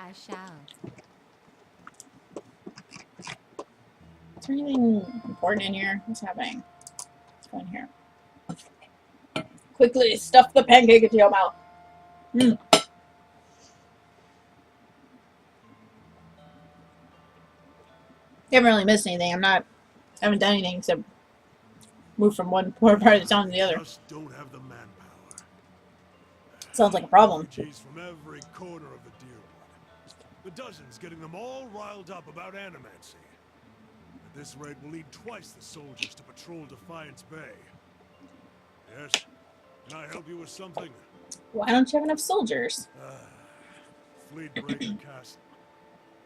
I shall. Is there anything important in here? What's happening? Let's go in here. Quickly stuff the pancake into your mouth. Mm. You haven't really missed anything. I haven't done anything except move from one poor part of the town to the other. Just don't have the manpower. Sounds like a problem. Refugees from every corner of the Deerwood. The dozens getting them all riled up about animancy. At this rate, we'll need twice the soldiers to patrol Defiance Bay. Yes? Can I help you with something? Why don't you have enough soldiers? Fleetbreaker Castle.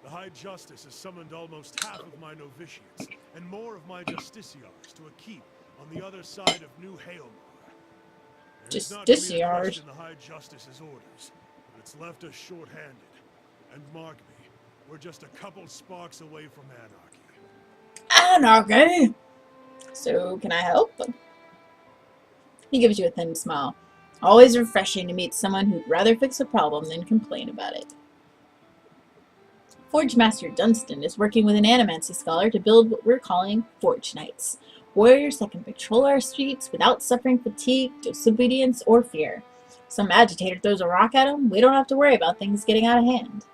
The High Justice has summoned almost half of my novitiates and more of my justiciars to a keep on the other side of New Hailmore. It's not to me to question the High Justice's orders, but it's left us short-handed. And mark me, we're just a couple sparks away from anarchy. Anarchy? So, can I help? He gives you a thin smile. Always refreshing to meet someone who'd rather fix a problem than complain about it. Forge Master Dunstan is working with an animancy scholar to build what we're calling Forge Knights. Warriors that can patrol our streets without suffering fatigue, disobedience, or fear. Some agitator throws a rock at them, we don't have to worry about things getting out of hand.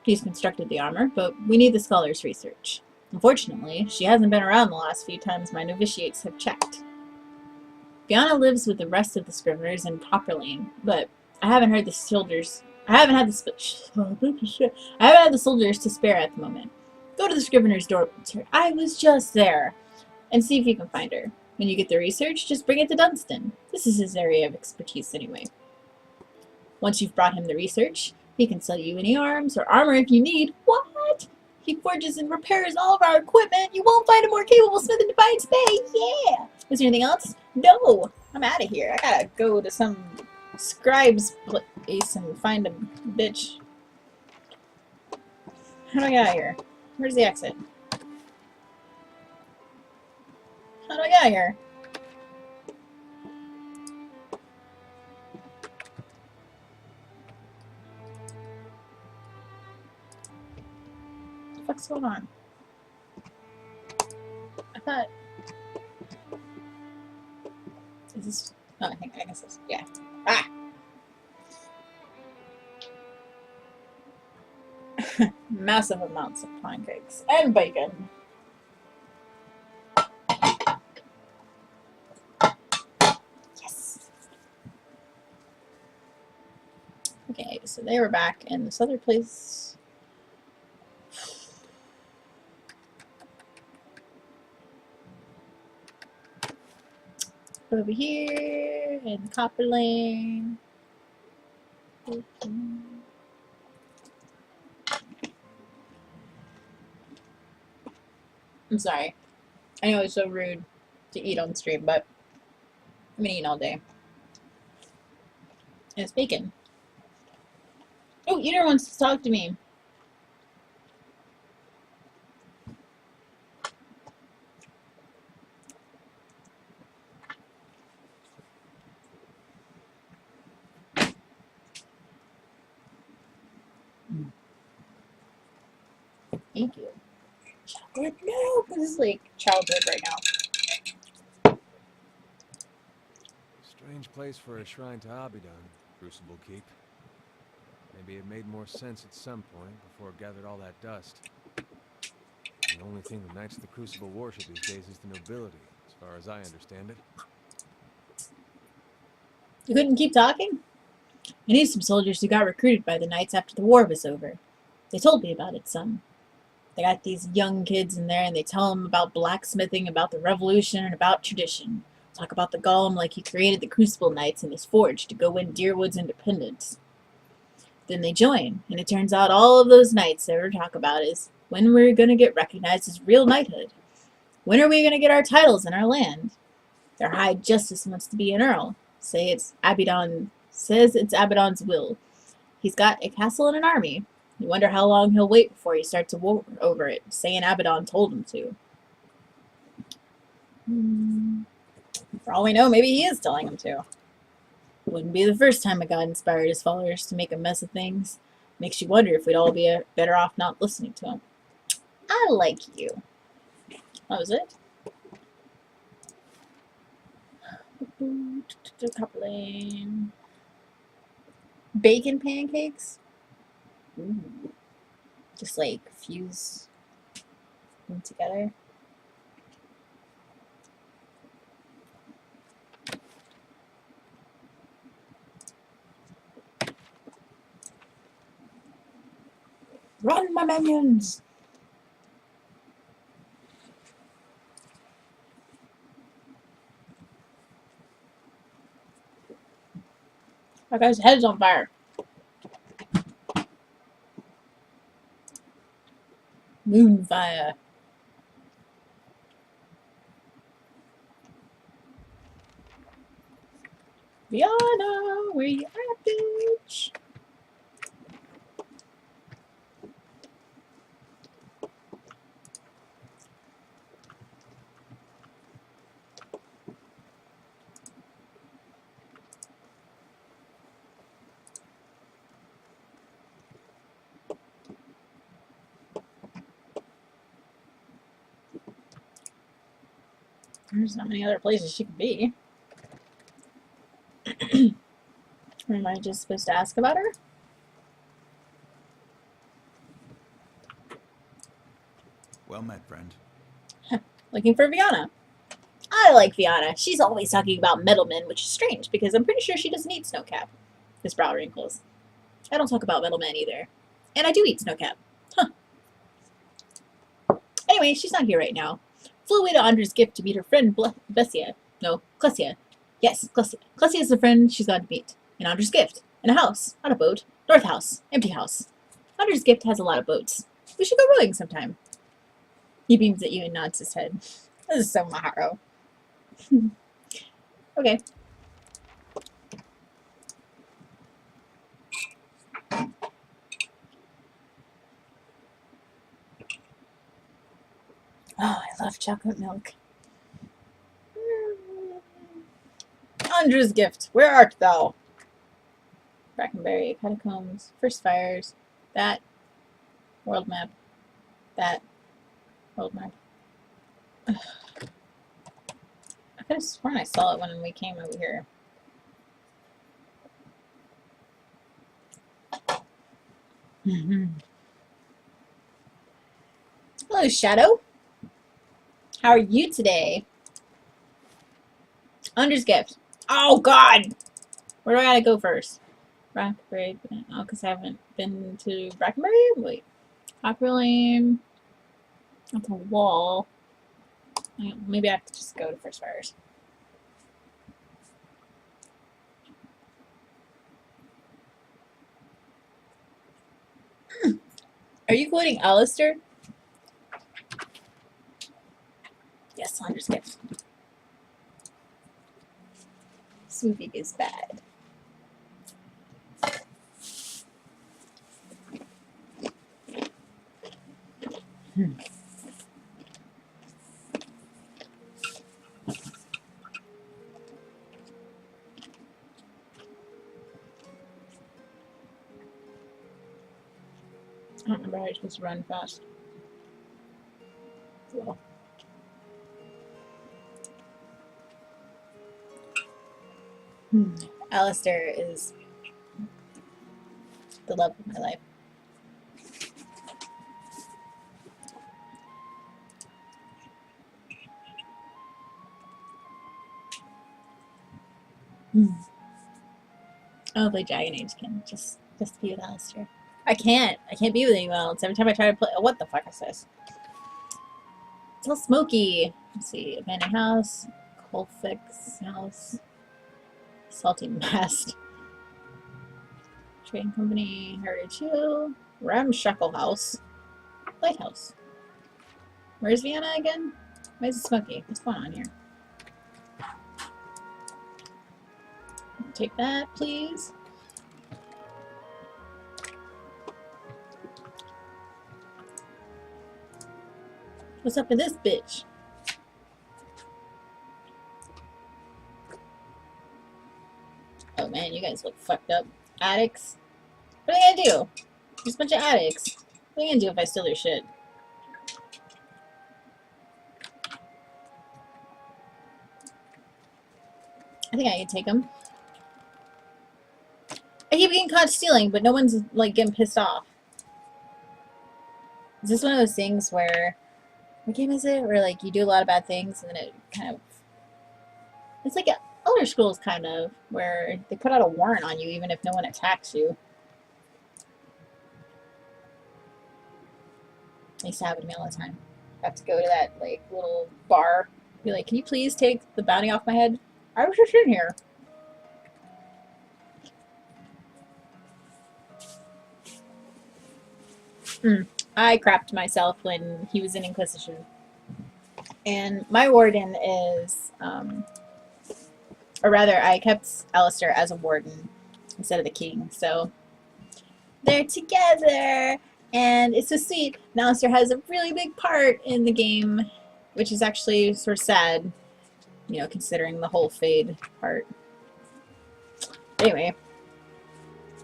He's constructed the armor, but we need the scholar's research. Unfortunately, she hasn't been around the last few times my novitiates have checked. Fiona lives with the rest of the Scriveners in Copperlane, but I haven't had the soldiers to spare at the moment. Go to the Scrivener's door. I was just there. And see if you can find her. When you get the research, just bring it to Dunstan. This is his area of expertise anyway. Once you've brought him the research, he can sell you any arms or armor if you need. What? He forges and repairs all of our equipment. You won't find a more capable smith in Defiance Bay. Yeah. Is there anything else? No. I'm out of here. I gotta go to some scribe's place and find a bitch. How do I get out of here? Where's the exit? How do I get out of here? What the fuck's going on? I thought... Is this... Oh, I guess this... Yeah. Ah! Massive amounts of pancakes. And bacon. Yes! Okay, so they were back in this other place. Over here in Copperlane. I'm sorry. I know it's so rude to eat on stream, but I've been eating all day. And it's bacon. Oh, Eater wants to talk to me. Thank you. Chocolate? No, this is like childhood right now. Strange place for a shrine to Abaddon, Crucible Keep. Maybe it made more sense at some point before it gathered all that dust. The only thing the Knights of the Crucible worship these days is the nobility, as far as I understand it. You couldn't keep talking? I knew some soldiers who got recruited by the Knights after the war was over. They told me about it some. They got these young kids in there and they tell them about blacksmithing, about the revolution, and about tradition. Talk about the Golem like he created the Crucible Knights in his forge to go win Deerwood's independence. Then they join, and it turns out all of those knights ever talk about is when we're going to get recognized as real knighthood. When are we going to get our titles in our land? Their High Justice wants to be an earl. Says it's Abaddon's will. He's got a castle and an army. You wonder how long he'll wait before he starts a war over it, saying Abaddon told him to. For all we know, maybe he is telling him to. Wouldn't be the first time a god inspired his followers to make a mess of things. Makes you wonder if we'd all be better off not listening to him. I like you. That was it. Coupling. Bacon pancakes. Ooh. Just like fuse them together. Run, my minions! That guy's head's on fire. Moonfire. Viana, where you at, bitch? There's not many other places she could be. Or am I just supposed to ask about her? Well met, friend. Looking for Viana. I like Viana. She's always talking about Metalmen, which is strange because I'm pretty sure she doesn't eat Snowcap. His brow wrinkles. I don't talk about Metalmen either. And I do eat Snowcap. Huh. Anyway, she's not here right now. Flew away to Andra's gift to meet her friend Bessia. No, Klesia. Yes, Klesia. Klesia is the friend she's gone to meet. In Andra's gift. In a house. Not a boat. North house. Empty house. Andra's gift has a lot of boats. We should go rowing sometime. He beams at you and nods his head. This is so Maharo. Okay. Oh, I love chocolate milk. Andra's gift, where art thou? Brackenberry, catacombs, first fires, that, world map, that, world map. Ugh. I could have sworn I saw it when we came over here. Hello, Shadow. How are you today? Andra's gift. Oh, God! Where do I gotta go first? Brackenberry. Oh, because I haven't been to Brackenberry? Wait. Popularly. That's a wall. Maybe I have to just go to first fires. Are you quoting Alistair? Yes, Andra's gift. Smoothie is bad. I don't remember how you're supposed to run fast. Well. Alistair is the love of my life. I'll play Dragon Age again, just to be with Alistair. I can't be with anyone else. Every time I try to play, oh, what the fuck is this? It's all smoky. Let's see, abandoned house, Colfix house, salty mast, trading company, Heritage Hill, ramshackle house, lighthouse. Where's Vienna again? Why is it smoky? What's going on here? Take that, please. What's up with this bitch? Oh man, you guys look fucked up. Addicts? What are they gonna do? Just a bunch of addicts. What are you gonna do if I steal their shit? I think I can take them. I keep getting caught stealing, but no one's, like, getting pissed off. Is this one of those things where... What game is it? Where, like, you do a lot of bad things, and then it kind of... It's like Elder Scrolls, kind of, where they put out a warrant on you even if no one attacks you. They used to happen to me all the time. I have to go to that, like, little bar. Be like, can you please take the bounty off my head? I was just in here. I crapped myself when he was in Inquisition. And my warden is, or rather, I kept Alistair as a warden instead of the king. So they're together, and it's so sweet. And Alistair has a really big part in the game, which is actually sort of sad, you know, considering the whole Fade part. Anyway,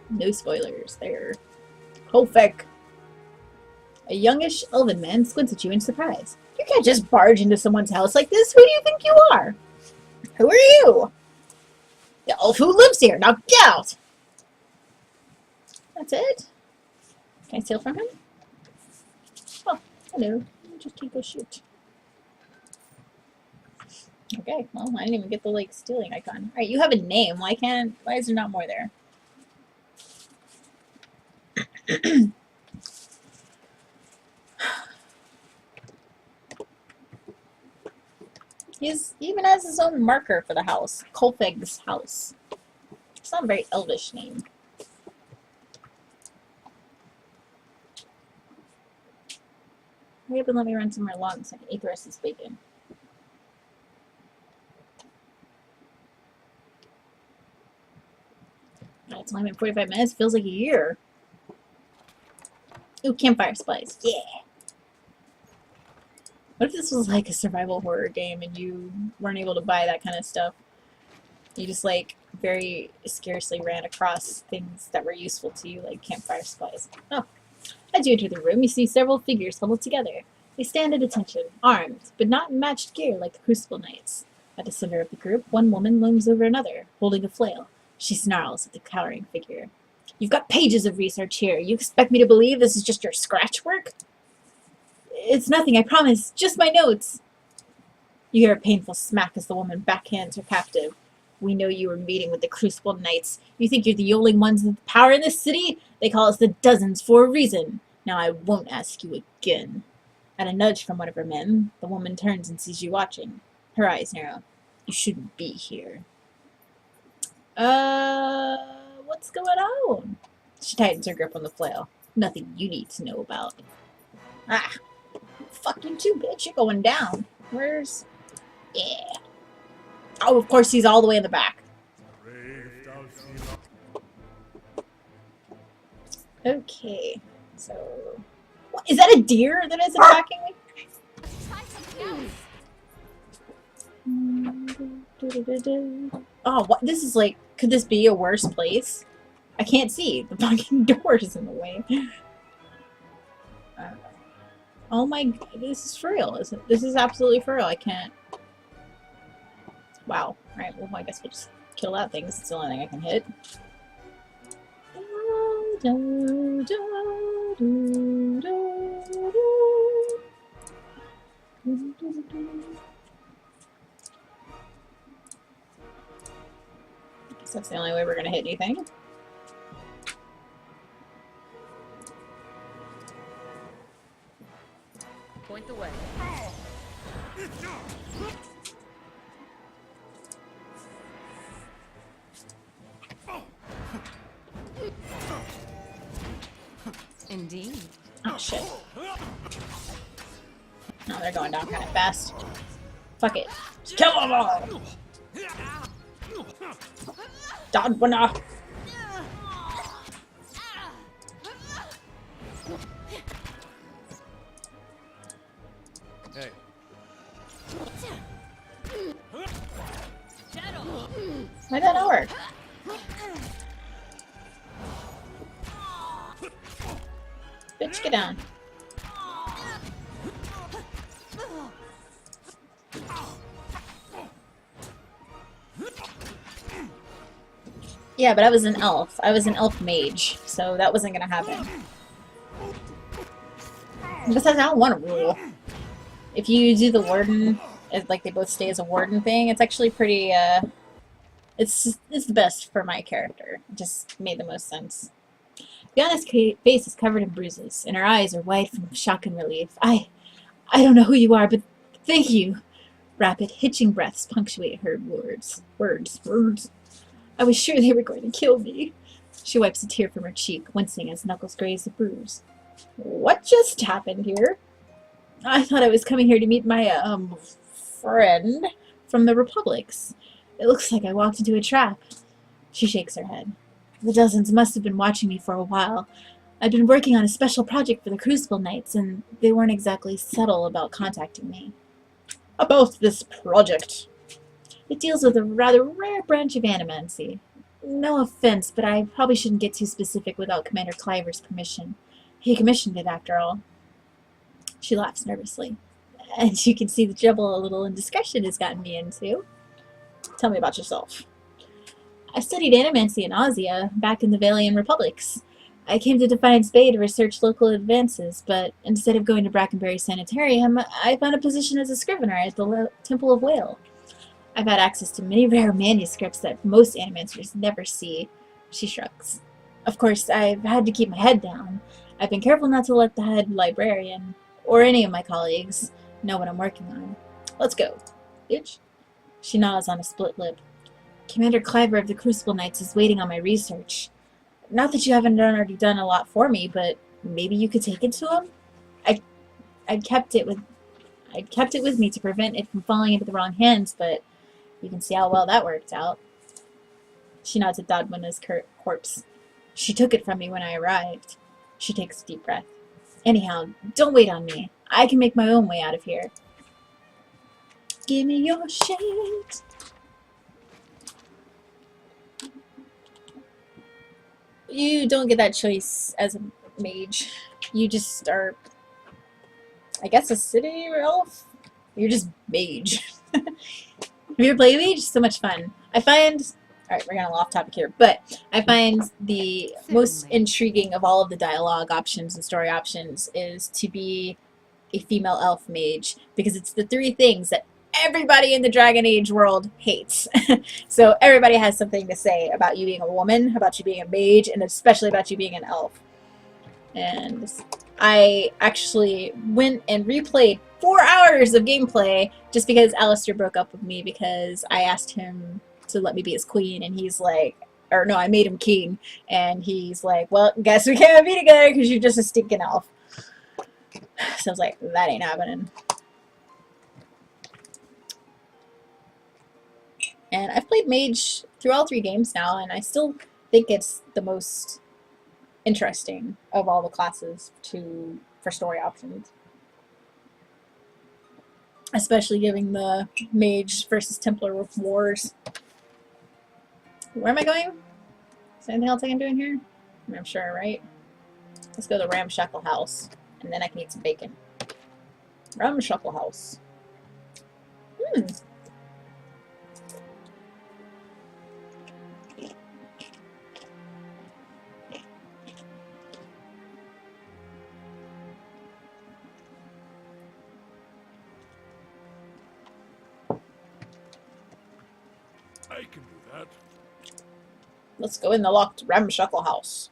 no spoilers there. Kofek. A youngish elven man squints at you in surprise. You can't just barge into someone's house like this. Who do you think you are? Who are you? The elf who lives here. Now get out! That's it? Can I steal from him? Oh, hello. Let me just take a shoot. Okay, well, I didn't even get the, like, stealing icon. Alright, you have a name. Why is there not more there? He even has his own marker for the house. Kolfeg's house. It's not a very elvish name. Hurry up and let me run somewhere long so I can eat the rest of this bacon. It's only been 45 minutes. Feels like a year. Ooh, campfire supplies. Yeah! What if this was like a survival horror game and you weren't able to buy that kind of stuff? You just like very scarcely ran across things that were useful to you, like campfire supplies. Oh. As you enter the room, you see several figures huddled together. They stand at attention, armed, but not in matched gear like the Crucible Knights. At the center of the group, one woman looms over another, holding a flail. She snarls at the cowering figure. You've got pages of research here. You expect me to believe this is just your scratch work? It's nothing, I promise. Just my notes. You hear a painful smack as the woman backhands her captive. We know you were meeting with the Crucible Knights. You think you're the only ones with power in this city? They call us the Dozens for a reason. Now I won't ask you again. At a nudge from one of her men, the woman turns and sees you watching. Her eyes narrow. You shouldn't be here. What's going on? She tightens her grip on the flail. Nothing you need to know about. Ah! Fuck you too, bitch. You're going down. Where's... Yeah. Oh, of course he's all the way in the back. Okay. So... What? Is that a deer that is attacking me? Oh, what? This is like... Could this be a worse place? I can't see. The fucking door is in the way. Oh my god, this is for real, isn't it? This is absolutely for real, I can't... Wow. Alright, well I guess we'll just kill that thing, 'cause it's the only thing I can hit. Guess that's the only way we're gonna hit anything. Point the way. Indeed. Oh shit. No, they're going down kind of fast. Fuck it. Just kill them all! Dodwana! Hey. Why did that not work? Bitch, get down. Yeah, but I was an elf. I was an elf mage, so that wasn't gonna happen. Besides, I don't want to rule. If you do the warden, like they both stay as a warden thing, it's actually pretty, it's the best for my character. It just made the most sense. Fiona's face is covered in bruises, and her eyes are wide from shock and relief. I don't know who you are, but thank you. Rapid, hitching breaths punctuate her words. I was sure they were going to kill me. She wipes a tear from her cheek, wincing as Knuckles grazes the bruise. What just happened here? I thought I was coming here to meet my, friend from the Republics. It looks like I walked into a trap. She shakes her head. The dozens must have been watching me for a while. I'd been working on a special project for the Crucible Knights, and they weren't exactly subtle about contacting me. About this project? It deals with a rather rare branch of animancy. No offense, but I probably shouldn't get too specific without Commander Cliver's permission. He commissioned it, after all. She laughs nervously. And you can see the trouble a little indiscretion has gotten me into. Tell me about yourself. I studied animancy in Ozia, back in the Valian Republics. I came to Defiance Bay to research local advances, but instead of going to Brackenbury Sanitarium, I found a position as a scrivener at the Temple of Whale. I've had access to many rare manuscripts that most animancers never see. She shrugs. Of course, I've had to keep my head down. I've been careful not to let the head librarian, or any of my colleagues, know what I'm working on. Let's go, bitch. She nods on a split lip. Commander Cliver of the Crucible Knights is waiting on my research. Not that you haven't already done a lot for me, but maybe you could take it to him? I'd kept it with me to prevent it from falling into the wrong hands, but you can see how well that worked out. She nods at Dodwina's corpse. She took it from me when I arrived. She takes a deep breath. Anyhow, don't wait on me. I can make my own way out of here. Give me your shades. You don't get that choice as a mage. You just are, I guess, a city elf? You're just mage. Have you ever played Mage? So much fun. I find, alright, we're gonna off topic here, but I find the most intriguing of all of the dialogue options and story options is to be a female elf mage, because it's the three things that everybody in the Dragon Age world hates. So everybody has something to say about you being a woman, about you being a mage, and especially about you being an elf. And I actually went and replayed 4 hours of gameplay just because Alistair broke up with me because I asked him to let me be his queen, and he's like, or no, I made him king, and he's like, well, guess we can't be together because you're just a stinking elf. So I was like, that ain't happening. And I've played mage through all 3 games now, and I still think it's the most interesting of all the classes for story options. Especially giving the mage versus Templar wars. Where am I going? Is there anything else I can do in here? I'm sure, right? Let's go to the Ramshackle House, and then I can eat some bacon. Ramshackle House. I can do that. Let's go in the locked Ramshackle House.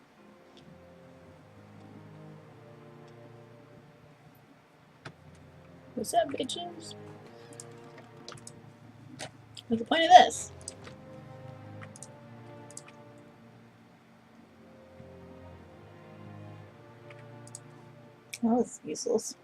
What's up, bitches? What's the point of this? Oh, that's useless.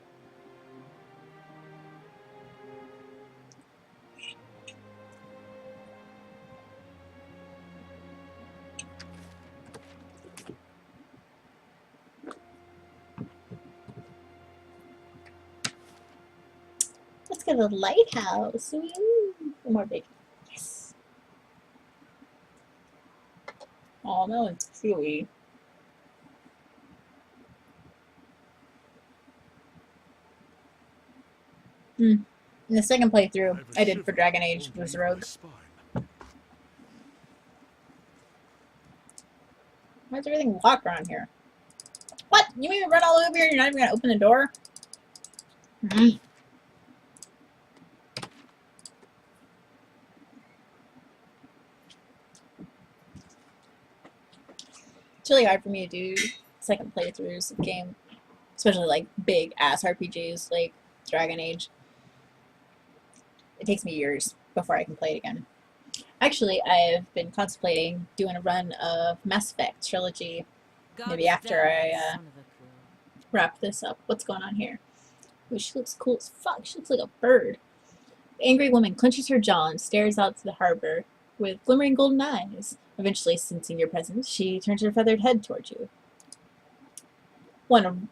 Let's go to the lighthouse. Woo! More bacon. Yes. Oh, no, it's chewy. In the second playthrough have a I did for shiver Dragon Age going was down my Rogue. spine. Why is everything locked around here? What? You made me run all over here and you're not even gonna open the door? Mm. It's really hard for me to do second playthroughs of game, especially like big ass RPGs like Dragon Age. It takes me years before I can play it again. Actually, I've been contemplating doing a run of Mass Effect trilogy maybe after I wrap this up. What's going on here? Ooh, she looks cool as fuck. She looks like a bird. The angry woman clenches her jaw and stares out to the harbor with glimmering golden eyes. Eventually, sensing your presence, she turns her feathered head towards you. Want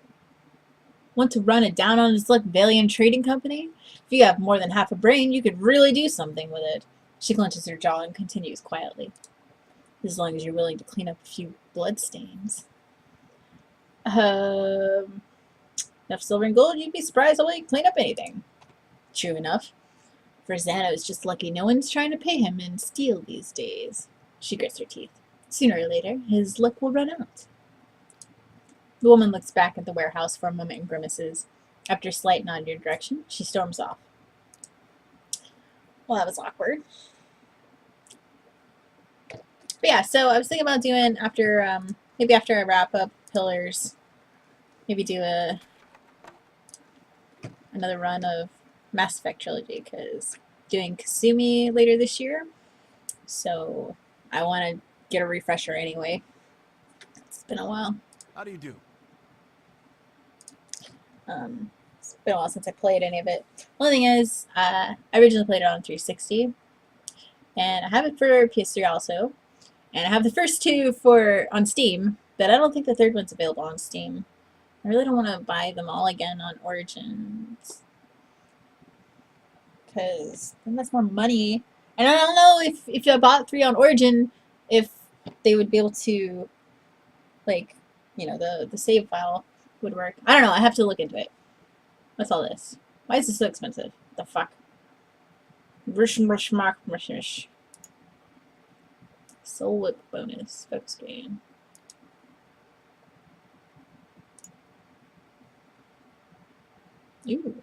to run a down on its luck Valiant trading company? If you have more than half a brain, you could really do something with it. She clenches her jaw and continues quietly. As long as you're willing to clean up a few bloodstains. Enough silver and gold, you'd be surprised how well you clean up anything. True enough. For Xana's just lucky no one's trying to pay him in steel these days. She grits her teeth. Sooner or later, his luck will run out. The woman looks back at the warehouse for a moment and grimaces. After a slight nod in your direction, she storms off. Well, that was awkward. But yeah, so I was thinking about doing after, maybe after I wrap up Pillars, maybe do another run of Mass Effect trilogy, because doing Kasumi later this year, so I want to get a refresher anyway. It's been a while. How do you do? It's been a while since I played any of it. Only thing is, I originally played it on 360, and I have it for PS3 also, and I have the first two on Steam, but I don't think the third one's available on Steam. I really don't want to buy them all again on Origins, because then that's more money. And I don't know if I bought 3 on Origin, if they would be able to, like, you know, the save file would work. I don't know. I have to look into it. What's all this? Why is this so expensive? The fuck? Soul Whip bonus. Focus gain. Ooh.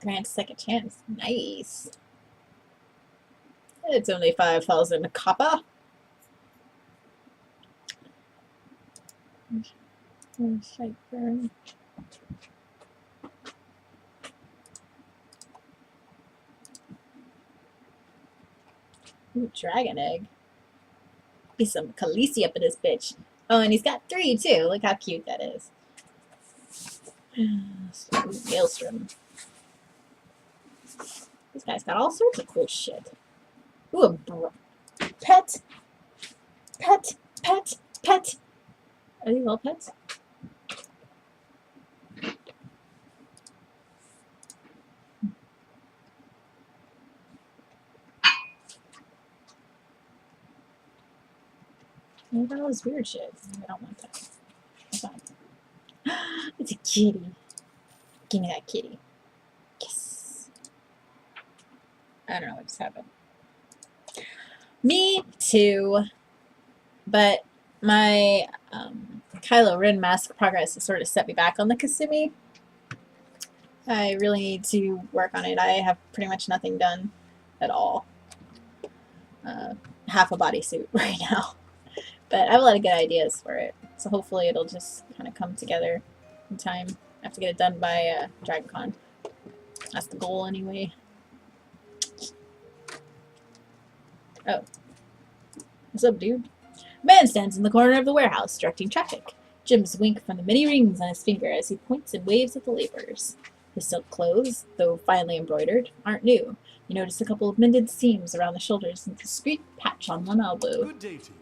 Grant second chance. Nice. It's only 5,000 copper. Ooh, dragon egg. Be some Khaleesi up in this bitch. Oh, and he's got 3 too. Look how cute that is. Ooh, Maelstrom. This guy's got all sorts of cool shit. Ooh, a pet. Pet. Pet. Pet. Are these all pets? What about all this weird shit? I don't want that. That's fine. It's a kitty. Give me that kitty. Yes. I don't know what just happened. Me too. But my Kylo Ren mask progress has sort of set me back on the Kasumi. I really need to work on it. I have pretty much nothing done at all. Half a bodysuit right now. But I have a lot of good ideas for it. So hopefully it'll just kind of come together in time. I have to get it done by DragonCon. That's the goal anyway. Oh. What's up, dude? A man stands in the corner of the warehouse, directing traffic. Gems wink from the many rings on his finger as he points and waves at the laborers. His silk clothes, though finely embroidered, aren't new. You notice a couple of mended seams around the shoulders and a discreet patch on one elbow. Good day to you.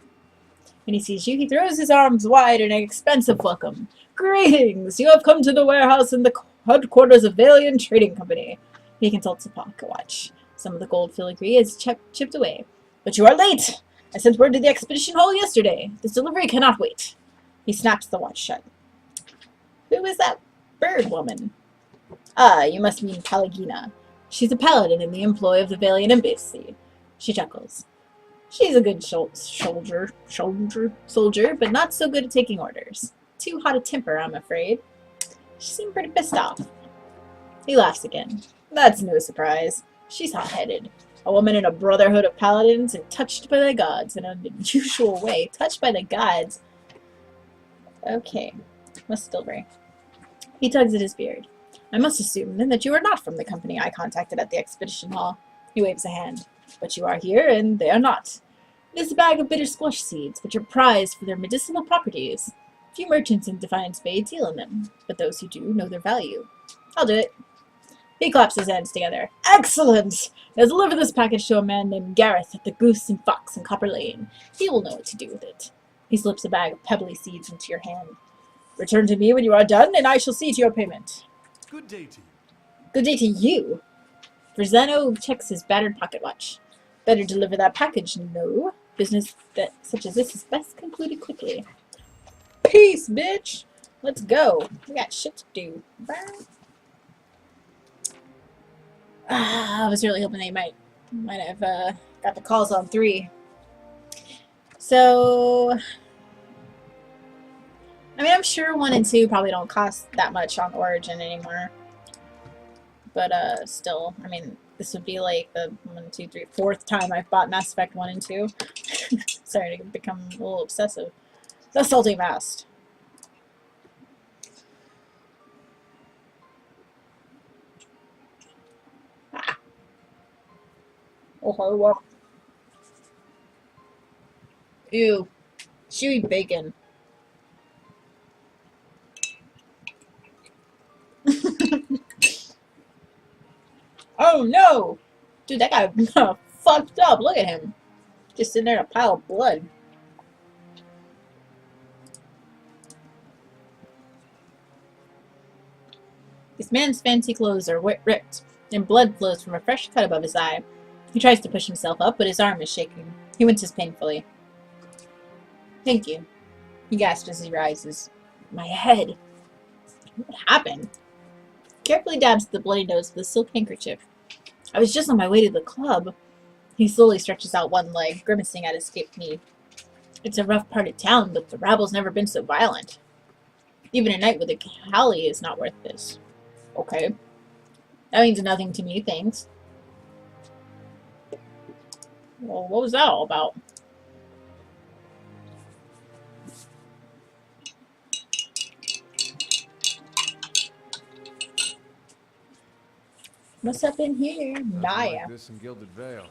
When he sees you, he throws his arms wide in an expensive welcome. Greetings! You have come to the warehouse in the headquarters of Valiant Trading Company. He consults a pocket watch. Some of the gold filigree is chipped away. But you are late! I sent word to the expedition hall yesterday. This delivery cannot wait. He snaps the watch shut. Who is that bird woman? Ah, you must mean Pallegina. She's a paladin in the employ of the Valiant Embassy. She chuckles. She's a good soldier, but not so good at taking orders. Too hot a temper, I'm afraid. She seemed pretty pissed off. He laughs again. That's no surprise. She's hot-headed. A woman in a brotherhood of paladins and touched by the gods in an unusual way. Touched by the gods? Okay. Must still be. He tugs at his beard. I must assume, then, that you are not from the company I contacted at the expedition hall. He waves a hand. But you are here, and they are not. It is a bag of bitter squash seeds, which are prized for their medicinal properties. Few merchants in Defiance Bay deal in them, but those who do know their value. I'll do it. He claps his hands together. Excellent! Now deliver this package to a man named Gareth at the Goose and Fox in Copper Lane. He will know what to do with it. He slips a bag of pebbly seeds into your hand. Return to me when you are done, and I shall see to your payment. Good day to you. Good day to you. Verzano checks his battered pocket watch. Better deliver that package, no. Business that such as this is best concluded quickly. Peace, bitch! Let's go. We got shit to do. I was really hoping they might have got the calls on 3. So, I mean, I'm sure 1 and 2 probably don't cost that much on Origin anymore. But, still, I mean, this would be like the 1, 2, 3, 4th time I've bought Mass Effect 1 and 2. Starting to become a little obsessive. The Salty Mast. Ah. Oh, well. Ew. Chewy bacon. Oh no! Dude, that guy fucked up. Look at him. Just sitting there in a pile of blood. This man's fancy clothes are ripped, and blood flows from a fresh cut above his eye. He tries to push himself up, but his arm is shaking. He winces painfully. Thank you. He gasps as he rises. My head. What happened? Carefully dabs the bloody nose with a silk handkerchief. I was just on my way to the club. He slowly stretches out one leg, grimacing at his scraped knee. It's a rough part of town, but the rabble's never been so violent. Even a night with a Callie is not worth this. Okay. That means nothing to me, thanks. Well, what was that all about? What's up in here? Nothing Naya. like this in Gilded Vale.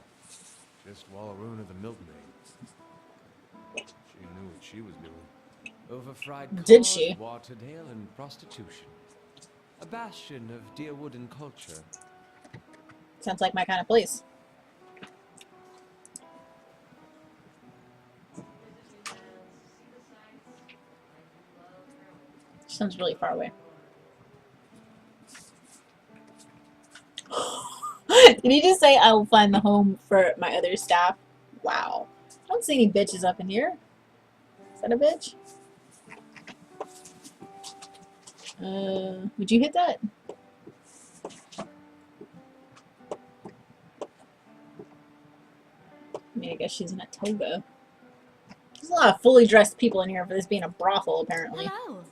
Just Wallaruna the milkmaid. She knew what she was doing. Overfried Did cod, she? watered ale, and prostitution. A bastion of Deerwooden culture. Sounds like my kind of place. Sounds really far away. Did he just say I will find the home for my other staff? Wow. I don't see any bitches up in here. Is that a bitch? Would you hit that? I mean, I guess she's in a toga. There's a lot of fully dressed people in here for this being a brothel, apparently. Hello.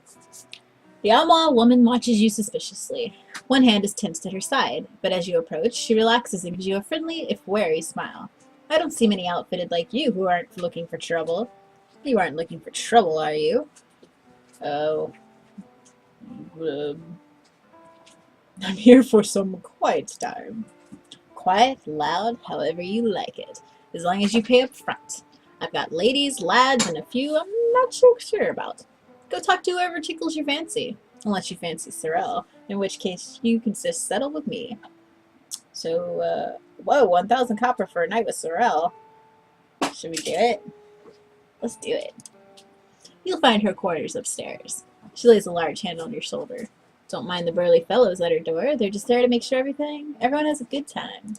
The Alma woman watches you suspiciously. One hand is tensed at her side, but as you approach, she relaxes and gives you a friendly, if wary, smile. I don't see many outfitted like you who aren't looking for trouble. You aren't looking for trouble, are you? Oh. I'm here for some quiet time. Quiet, loud, however you like it, as long as you pay up front. I've got ladies, lads, and a few I'm not so sure about. Go talk to whoever tickles your fancy, unless you fancy Sorrel, in which case you can just settle with me. So, whoa, 1,000 copper for a night with Sorrel. Should we do it? Let's do it. You'll find her quarters upstairs. She lays a large hand on your shoulder. Don't mind the burly fellows at her door. They're just there to make sure everyone has a good time.